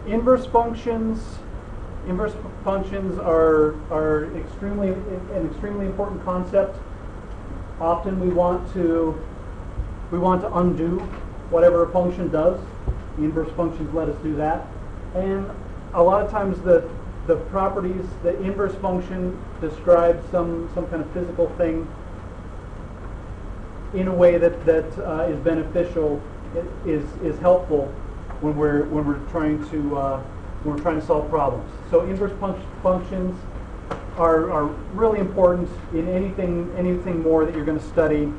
Inverse functions. Inverse functions are an extremely important concept. Often we want to undo whatever a function does. The inverse functions let us do that. And a lot of times the properties, the inverse function describes some kind of physical thing in a way that is beneficial, is helpful when we're trying to solve problems. So inverse functions are really important in anything more that you're going to study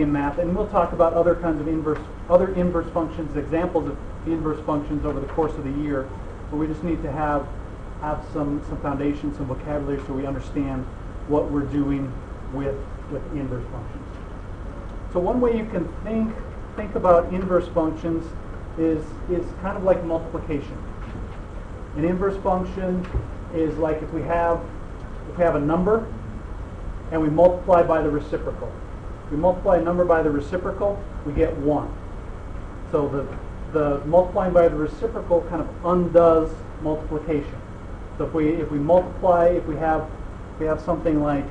in math, and we'll talk about other kinds of other inverse functions, examples of inverse functions over the course of the year. But we just need to have some foundation, some vocabulary, so we understand what we're doing with inverse functions. So one way you can think about inverse functions is kind of like multiplication. An inverse function is like if we have a number and we multiply by the reciprocal. If we multiply a number by the reciprocal, we get 1. So the multiplying by the reciprocal kind of undoes multiplication. So if we multiply, if we have something like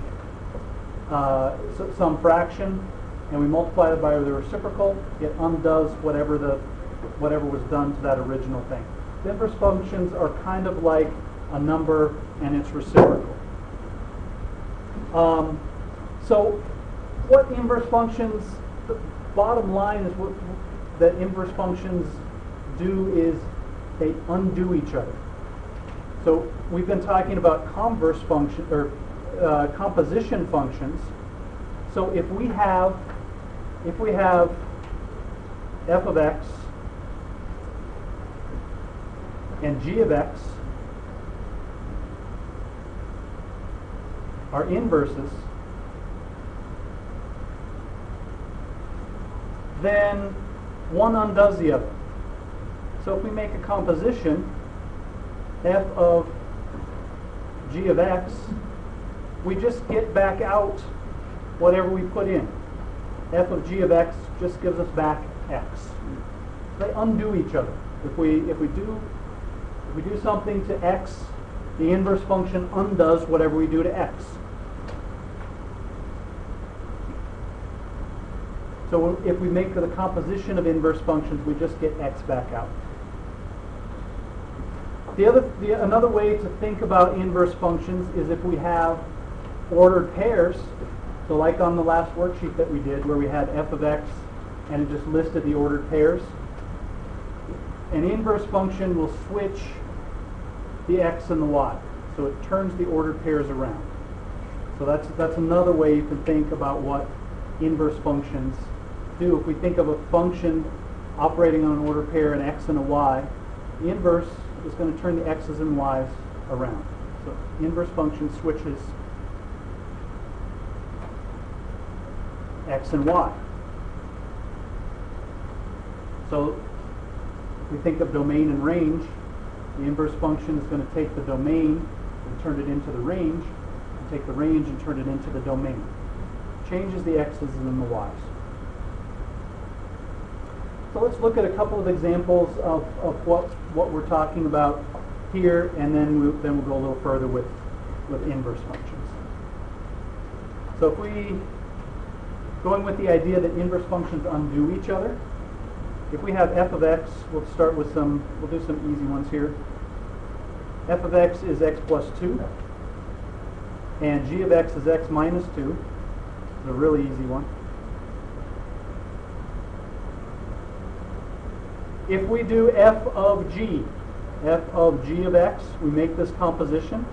some fraction, and we multiply it by the reciprocal, it undoes whatever was done to that original thing. The inverse functions are kind of like a number and its reciprocal. So what inverse functions, the bottom line is what that inverse functions do is they undo each other. So we've been talking about converse function or composition functions. So if we have f of x and g of x are inverses, then one undoes the other. So if we make a composition, f of g of x, we just get back out whatever we put in. F of g of x just gives us back x. They undo each other. If we do something to x, the inverse function undoes whatever we do to x. So if we make the composition of inverse functions, we just get x back out. Another way to think about inverse functions is if we have ordered pairs. So like on the last worksheet that we did, where we had f of x and it just listed the ordered pairs, an inverse function will switch the x and the y. So it turns the ordered pairs around. So that's another way you can think about what inverse functions do. If we think of a function operating on an ordered pair, an x and a y, the inverse is going to turn the x's and y's around. So inverse function switches x and y. So if we think of domain and range, the inverse function is going to take the domain and turn it into the range, and take the range and turn it into the domain. Changes the x's and the y's. So let's look at a couple of examples of what we're talking about here, and then we'll go a little further with inverse functions. So if we going with the idea that inverse functions undo each other, if we have f of x, we'll do some easy ones here. F of x is x plus 2, and g of x is x minus 2. It's a really easy one. If we do f of g of x, we make this composition.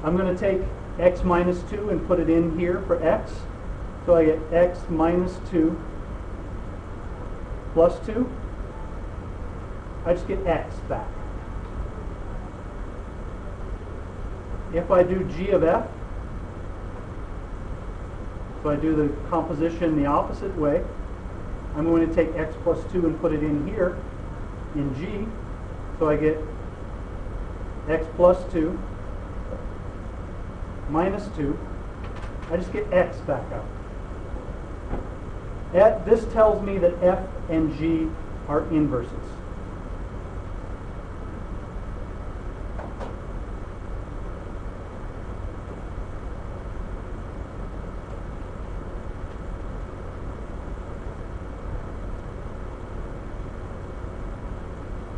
I'm going to take x minus 2 and put it in here for x. So I get x minus 2 plus 2. I just get x back. If I do g of f, so I do the composition the opposite way, I'm going to take x plus 2 and put it in here in g. So I get x plus 2 minus 2. I just get x back out. This tells me that f and g are inverses.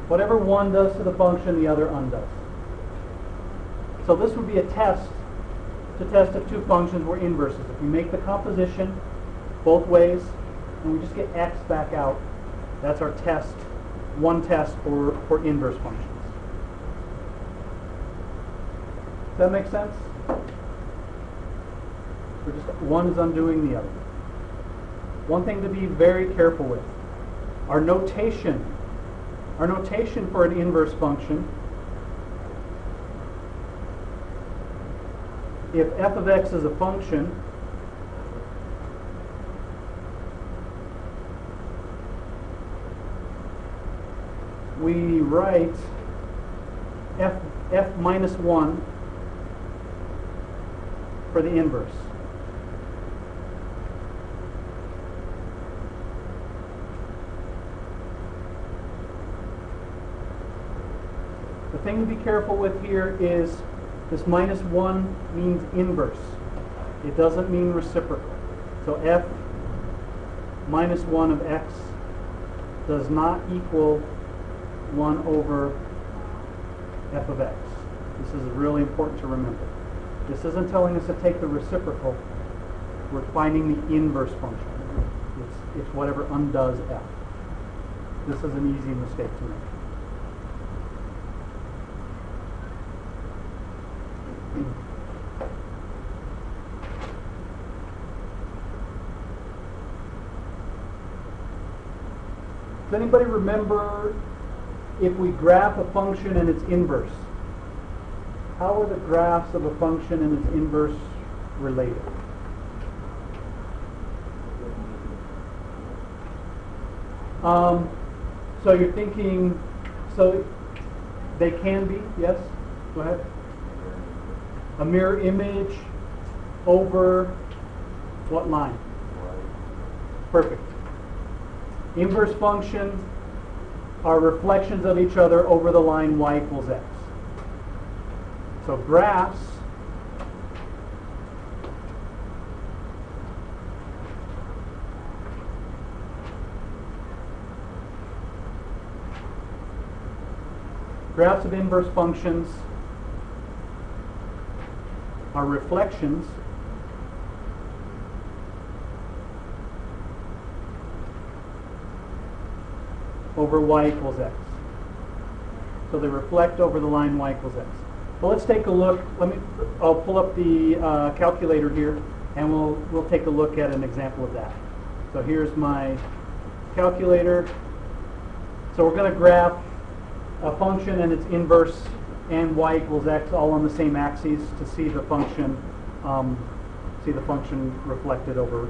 Whatever one does to the function, the other undoes. So this would be a test to test if two functions were inverses. If we make the composition both ways, and we just get x back out, that's our test, one test for inverse functions. Does that make sense? We're just, one is undoing the other. One thing to be very careful with, our notation for an inverse function, if f of x is a function, we write f minus 1 for the inverse. The thing to be careful with here is this minus 1 means inverse. It doesn't mean reciprocal. So f minus 1 of x does not equal 1 over f of x. This is really important to remember. This isn't telling us to take the reciprocal. We're finding the inverse function. It's whatever undoes f. This is an easy mistake to make. Does anybody remember if we graph a function and its inverse? How are the graphs of a function and its inverse related? So you're thinking, so they can be, yes? Go ahead. A mirror image over what line? Perfect. Inverse functions are reflections of each other over the line y equals x. So graphs of inverse functions are reflections over y equals x. So they reflect over the line y equals x. Well, let's take a look. I'll pull up the calculator here, and we'll take a look at an example of that. So here's my calculator. So we're going to graph a function and its inverse and y equals x all on the same axes to see the function reflected over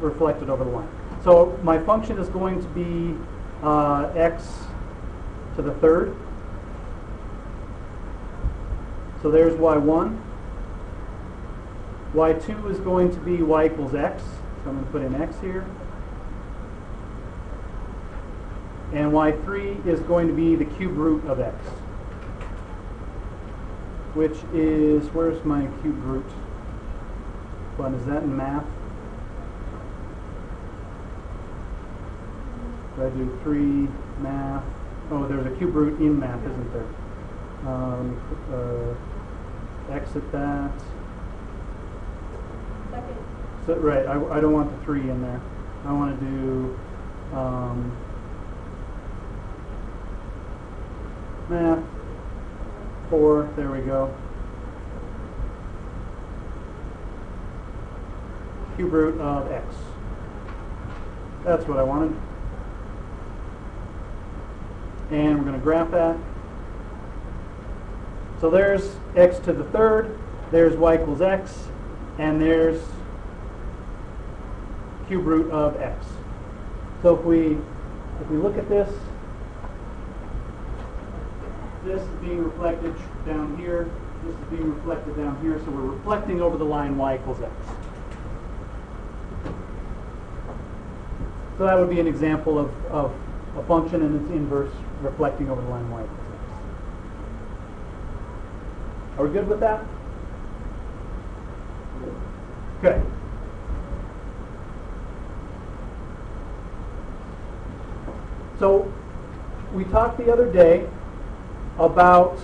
the line. So my function is going to be x to the third. So there's y1. y2 is going to be y equals x. So I'm going to put in x here. And y3 is going to be the cube root of x, which is, where's my cube root? Fun, is that in math? Do I do 3 math? Oh, there's a cube root in math, isn't there? Let me exit that. Second. So, right, I don't want the 3 in there. I want to do math 4, there we go. Cube root of x. That's what I wanted. And we're going to graph that. So there's x to the third, there's y equals x, and there's cube root of x. So if we look at this, this is being reflected down here, this is being reflected down here, so we're reflecting over the line y equals x. So that would be an example of a function and its inverse reflecting over the line y equals x. Are we good with that? Okay. So we talked the other day about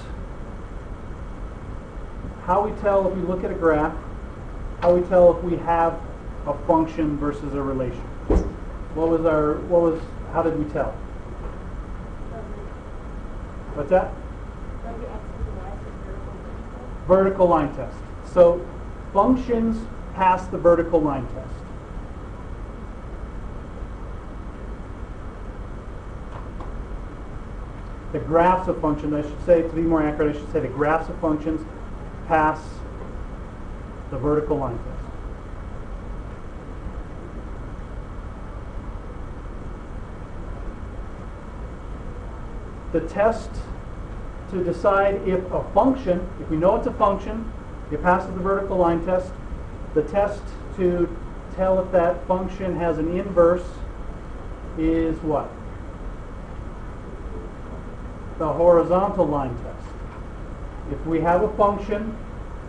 how we tell if we look at a graph, how we tell if we have a function versus a relation. How did we tell? What's that? Vertical line test. So functions pass the vertical line test. The graphs of functions, I should say, to be more accurate, I should say the graphs of functions pass the vertical line test. The test to decide if a function, if we know it's a function, it passes the vertical line test. The test to tell if that function has an inverse is what? The horizontal line test. If we have a function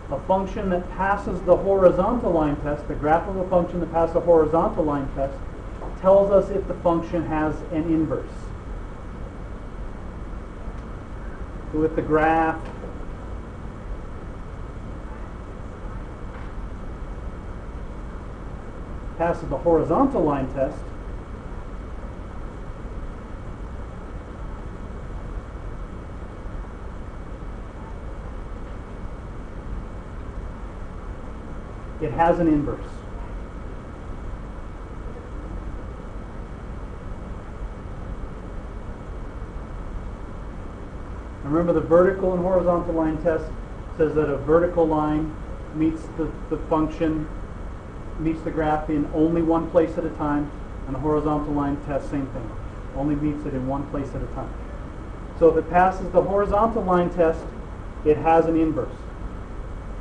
that passes the horizontal line test, the graph of a function that passes the horizontal line test tells us if the function has an inverse. So if the graph passes the horizontal line test, it has an inverse. Remember, the vertical and horizontal line test says that a vertical line meets the function, meets the graph in only one place at a time, and the horizontal line test, same thing, only meets it in one place at a time. So if it passes the horizontal line test, it has an inverse.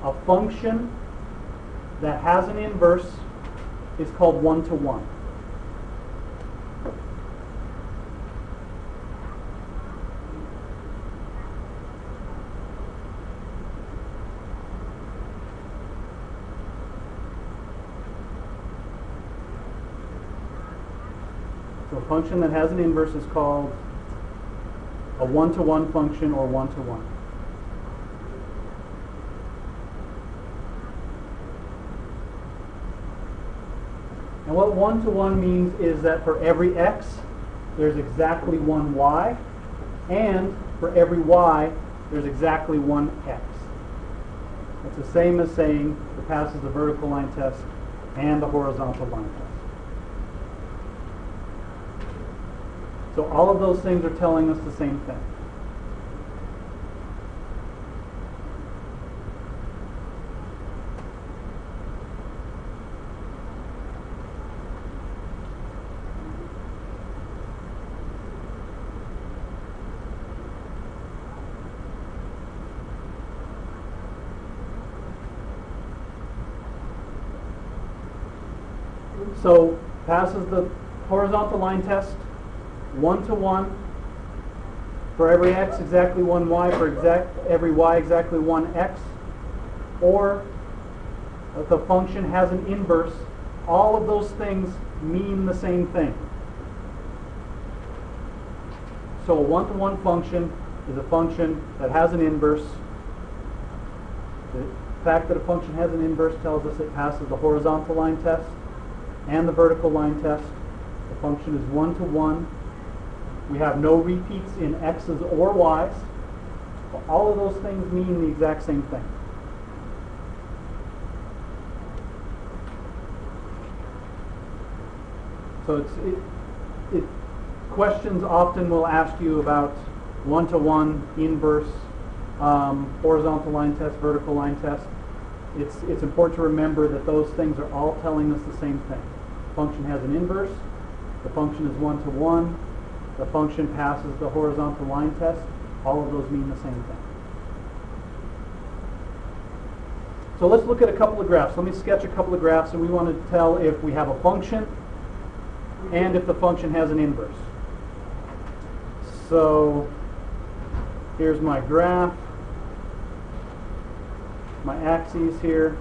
A function that has an inverse is called one-to-one. So a function that has an inverse is called a one-to-one function or one-to-one. And what one-to-one means is that for every x, there's exactly one y, and for every y, there's exactly one x. It's the same as saying it passes the vertical line test and the horizontal line test. So all of those things are telling us the same thing. So passes the horizontal line test, one-to-one, for every x exactly one y, for every y exactly one x, or if the function has an inverse. All of those things mean the same thing. So a one-to-one function is a function that has an inverse. The fact that a function has an inverse tells us it passes the horizontal line test and the vertical line test. The function is one-to-one. We have no repeats in x's or y's. All of those things mean the exact same thing. So questions often will ask you about one-to-one, inverse, horizontal line test, vertical line test. It's important to remember that those things are all telling us the same thing. The function has an inverse. The function is one-to-one. The function passes the horizontal line test. All of those mean the same thing. So let's look at a couple of graphs. Let me sketch a couple of graphs, and we want to tell if we have a function and if the function has an inverse. So here's my graph, my axes here.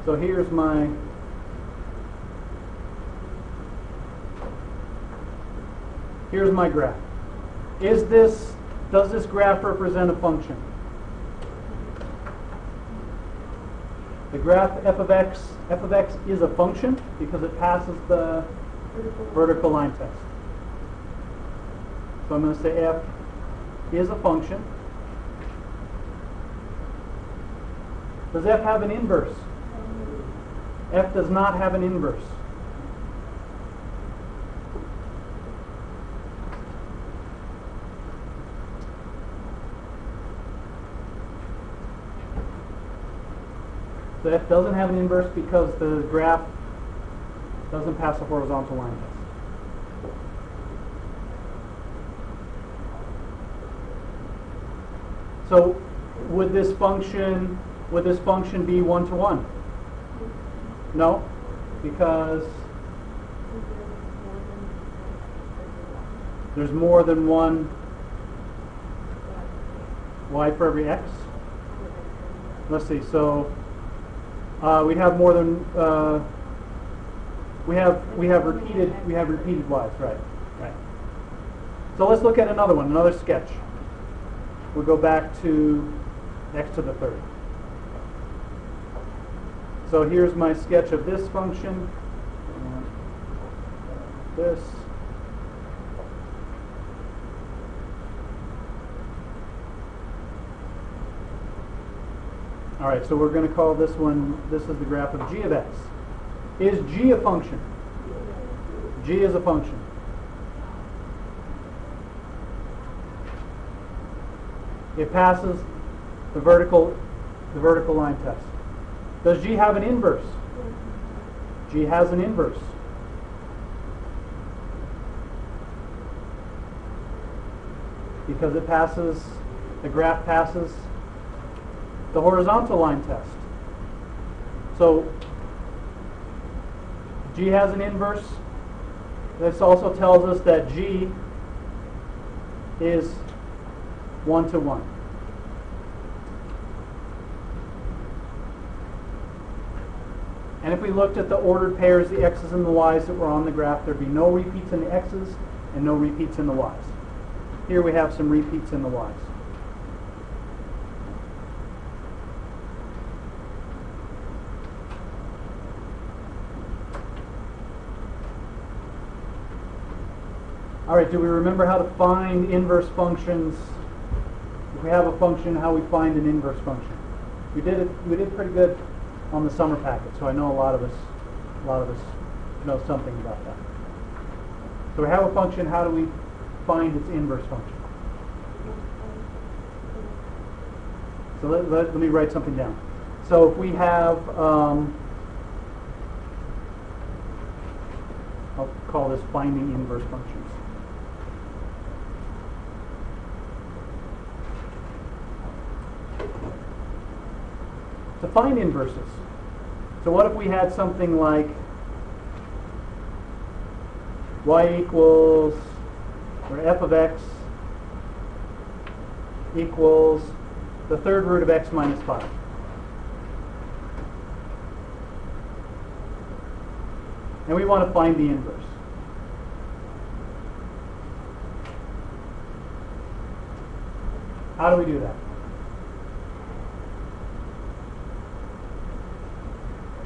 So here's my graph. Does this graph represent a function? The graph f of x is a function because it passes the vertical line test. So I'm going to say f is a function. Does f have an inverse? F does not have an inverse. So f doesn't have an inverse because the graph doesn't pass a horizontal line test. So would this function be one-to-one? No, because there's more than one y for every x. Let's see. So we'd have more than we have repeated y's, right? So let's look at another one, another sketch. We'll go back to x to the third. So here's my sketch of this function. This. All right, so we're going to call this one, this is the graph of g of x. Is g a function? G is a function. It passes the vertical line test. Does g have an inverse? G has an inverse. Because it passes, the graph passes the horizontal line test. So g has an inverse. This also tells us that g is one-to-one. And if we looked at the ordered pairs, the x's and the y's that were on the graph, there'd be no repeats in the x's and no repeats in the y's. Here we have some repeats in the y's. All right, do we remember how to find inverse functions? If we have a function, how we find an inverse function? We did pretty good on the summer packet, so I know a lot of us know something about that. So we have a function, how do we find its inverse function? So let me write something down. So if we have, I'll call this finding inverse functions. To find inverses. So what if we had something like y equals, or f of x equals the third root of x minus 5. And we want to find the inverse. How do we do that?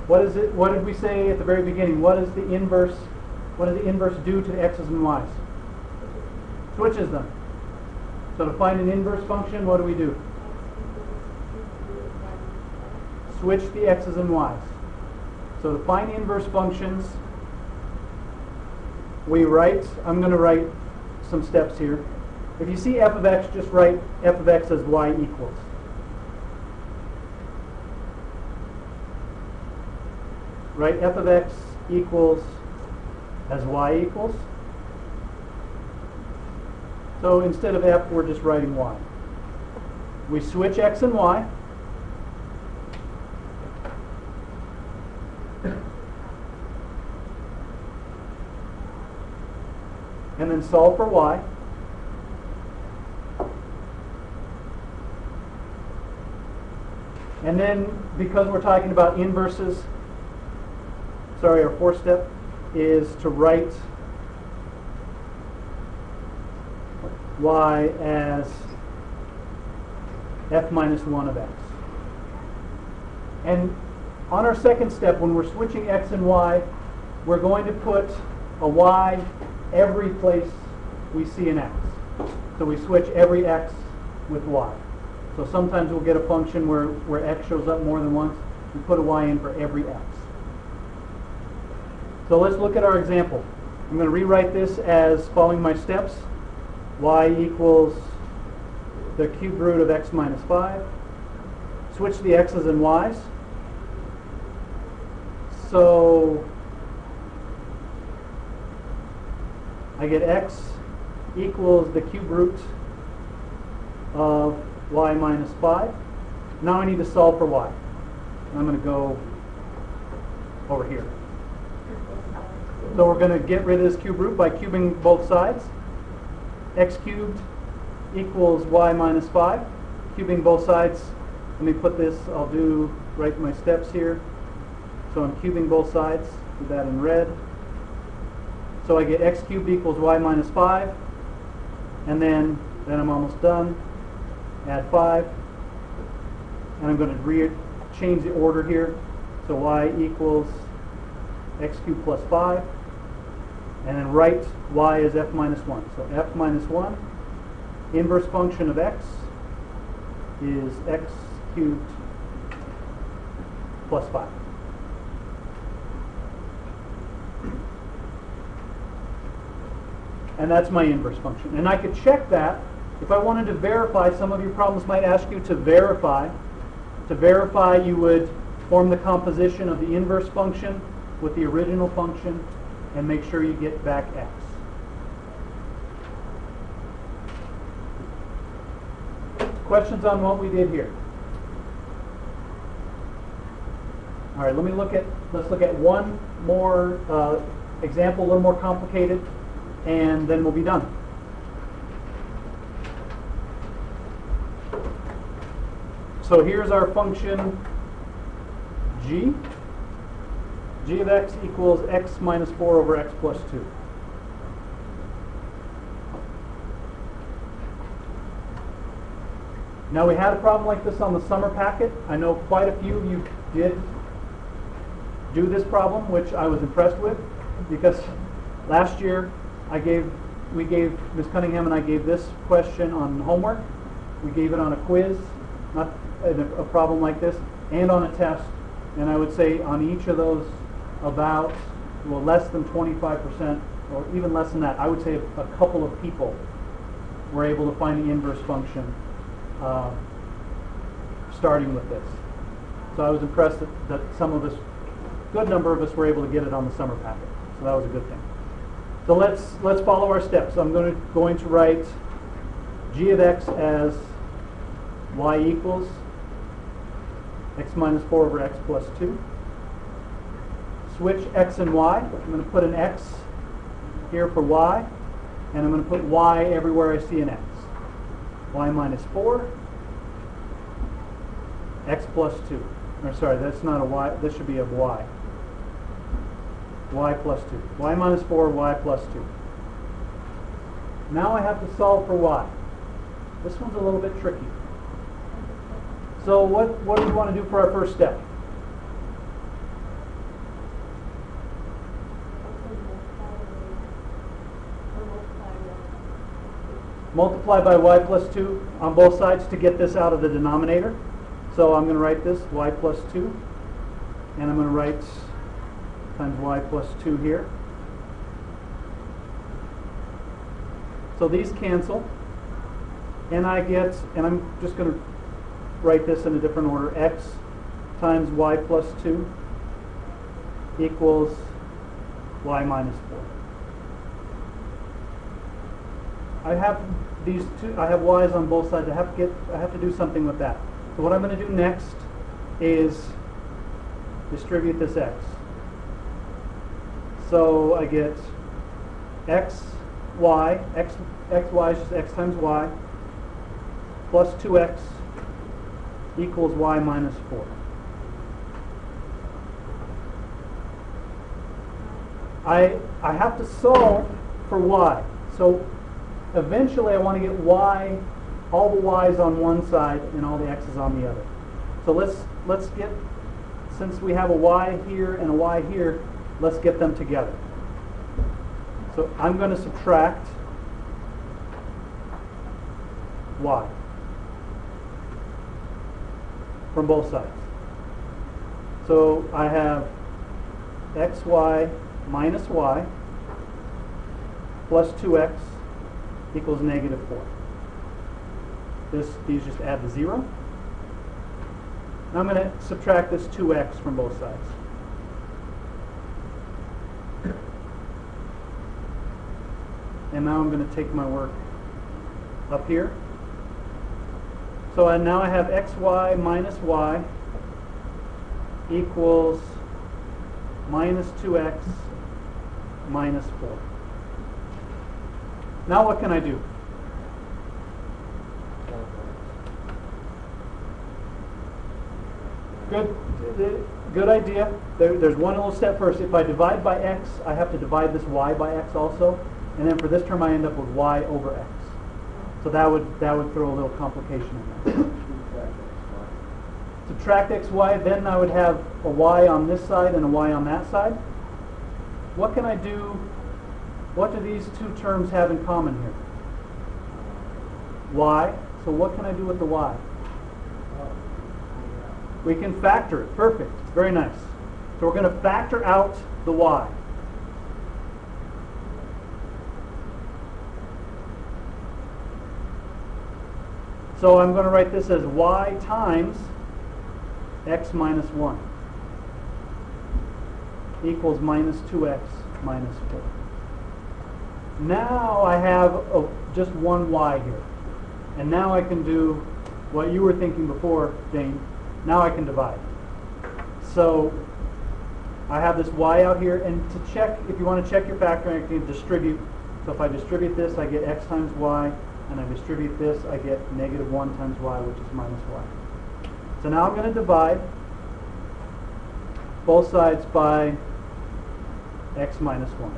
What is it? What did we say at the very beginning? What does the inverse do to the x's and y's? Switches them. So to find an inverse function, what do we do? Switch the x's and y's. So to find inverse functions, we write, I'm going to write some steps here. If you see f of x, just write f of x as y equals. Write f of x equals as y equals. So instead of f, we're just writing y. We switch x and y. and then solve for y. And then, because we're talking about inverses, sorry, our fourth step is to write y as f minus 1 of x. And on our second step, when we're switching x and y, we're going to put a y every place we see an x. So we switch every x with y. So sometimes we'll get a function where x shows up more than once. We put a y in for every x. So let's look at our example. I'm going to rewrite this as following my steps. Y equals the cube root of x minus 5. Switch the x's and y's. So I get x equals the cube root of y minus 5. Now I need to solve for y. And I'm going to go over here. So we're going to get rid of this cube root by cubing both sides. X cubed equals y minus 5. Cubing both sides. Let me put this, I'll write my steps here. So I'm cubing both sides, do that in red. So I get x cubed equals y minus 5. And then I'm almost done. Add 5. And I'm going to change the order here. So y equals x cubed plus 5. And then write y as f minus 1. So f minus 1, inverse function of x is x cubed plus 5. And that's my inverse function. And I could check that if I wanted to verify. Some of your problems might ask you to verify. To verify, you would form the composition of the inverse function with the original function and make sure you get back x. Questions on what we did here? All right, let's look at one more example, a little more complicated, and then we'll be done. So here's our function g. G of x equals x minus 4 over x plus 2. Now we had a problem like this on the summer packet. I know quite a few of you did do this problem, which I was impressed with, because last year we gave Ms. Cunningham and I gave this question on homework. We gave it on a quiz, not a problem like this, and on a test. And I would say on each of those, about, well, less than 25%, or even less than that, I would say a couple of people were able to find the inverse function starting with this. So I was impressed that some of us, good number of us, were able to get it on the summer packet. So that was a good thing. So let's follow our steps. So I'm going to write g of x as y equals x minus 4 over x plus 2. Switch x and y. I'm going to put an x here for y, and I'm going to put y everywhere I see an x. Y minus 4, x plus 2. Or sorry, that's not a y, this should be a y. Y plus 2. Y minus 4, y plus 2. Now I have to solve for y. This one's a little bit tricky. So what do we want to do for our first step? Multiply by y plus 2 on both sides to get this out of the denominator. So I'm going to write this y plus 2, and I'm going to write times y plus 2 here. So these cancel, and I get, and I'm just going to write this in a different order, x times y plus 2 equals y minus 4. I have these two, I have y's on both sides. I have to do something with that. So what I'm going to do next is distribute this x. So I get x y, xy is just x times y, plus 2x equals y minus 4. I have to solve for y. So eventually I want to get y, all the y's on one side and all the x's on the other. So let's get, since we have a y here and a y here, let's get them together. So I'm going to subtract y from both sides. So I have xy minus y plus 2x equals negative 4. These just add to 0. Now I'm going to subtract this 2x from both sides. And now I'm going to take my work up here. So now I have xy minus y equals minus 2x minus 4. Now what can I do? Good idea. There's one little step first. If I divide by x, I have to divide this y by x also. And then for this term, I end up with y over x. So that would throw a little complication in there. Subtract xy, then I would have a y on this side and a y on that side. What can I do? What do these two terms have in common here? Y. So what can I do with the y? We can factor it. Perfect. Very nice. So we're going to factor out the y. So I'm going to write this as y times x minus 1 equals minus 2x minus 4. Now I have just one y here. And now I can do what you were thinking before, Dane. Now I can divide. So I have this y out here, and to check, if you want to check your factoring, I can distribute. So if I distribute this, I get x times y, and I distribute this, I get negative 1 times y, which is minus y. So now I'm going to divide both sides by x minus 1.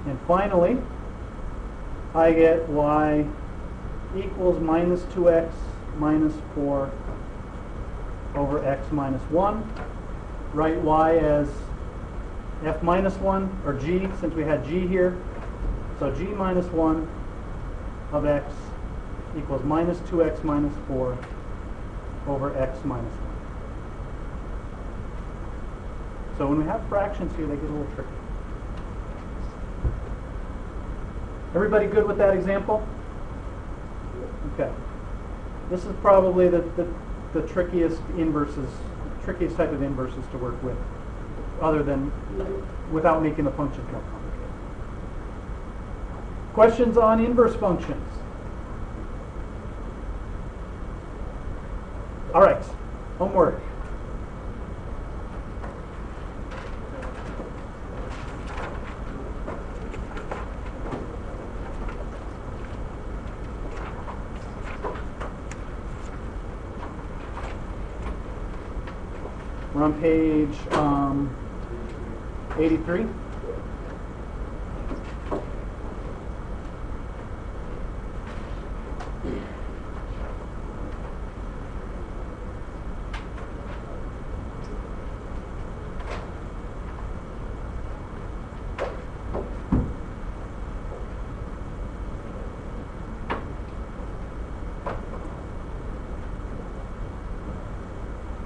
And finally, I get y equals minus 2x minus 4 over x minus 1. Write y as f minus 1, or g, since we had g here. So g minus 1 of x equals minus 2x minus 4 over x minus 1. So when we have fractions here, they get a little tricky. Everybody good with that example? Okay. This is probably the trickiest type of inverses to work with, other than without making the functions more complicated. Questions on inverse functions? All right, homework. We're on page 83.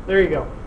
There you go.